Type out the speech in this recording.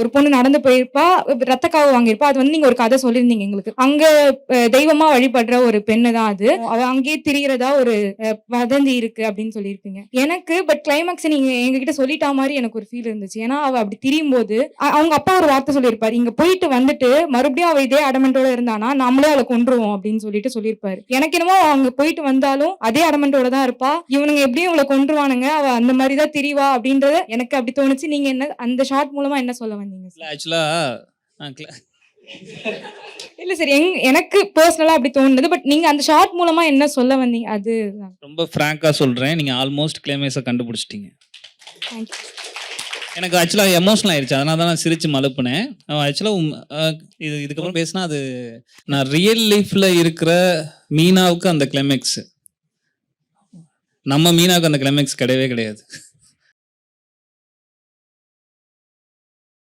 ஒரு பொண்ணு நடந்து போயிருப்பா, ரத்த காவு வாங்கியிருப்பா. அது வந்து நீங்க ஒரு கதை சொல்லியிருந்தீங்க எங்களுக்கு. அங்க தெய்வமா வழிபடுற ஒரு பெண்ணு தான் அது. அவ அங்கேயே திரியிறதா ஒரு வதந்தி இருக்கு அப்படின்னு சொல்லியிருப்பீங்க. எனக்கு கிளைமாக்ஸ் நீங்க எங்ககிட்ட சொல்லிட்டா மாரி எனக்கு ஒரு ஃபீல் இருந்துச்சு. ஏன்னா அவ அப்படி திரியும்போது அவங்க அப்பா ஒரு வார்த்தை சொல்லியிருப்பாரு. இங்க போயிட்டு வந்துட்டு மறுபடியும் அவ இதே அடமெண்டோட இருந்தானா நம்மளே அவளை கொன்றுவோம் அப்படின்னு சொல்லியிருப்பாரு. எனக்கு என்னமோ அங்க போயிட்டு வந்தாலும் அதே அடமெண்டோட தான் இருப்பா. இவனுங்க எப்படியும் இவளை கொன்றுவானுங்க. அவ அந்த மாதிரிதான் திரிவா அப்படின்றது எனக்கு அப்படி தோணுச்சு. நீங்க என்ன அந்த ஷார்ட் மூலமா என்ன சொல்ல வந்தீங்க? ஆக்சுவலா இல்ல சார், எனக்கு பர்சனலா அப்படி தோணுது. பட் நீங்க அந்த ஷார்ட் மூலமா என்ன சொல்ல வந்தீங்க? அது ரொம்ப ஃப்ராங்கா சொல்றேன். நீங்க ஆல்மோஸ்ட் கிளைமேக்ஸை கண்டுபிடிச்சிட்டீங்க. எனக்கு ஆக்சுவலா எமோஷனல் ஆயிடுச்சு. அதனால தான் நான் சிரிச்சு மழுப்புனேன். ஆக்சுவலா இதுக்கப்புறம் பேசினா அது நான் ரியல் லைஃப்ல இருக்கிற மீனாவுக்கு அந்த கிளைமேக்ஸ், நம்ம மீனாவுக்கு அந்த கிளைமேக்ஸ் கிடையவே கிடையாது.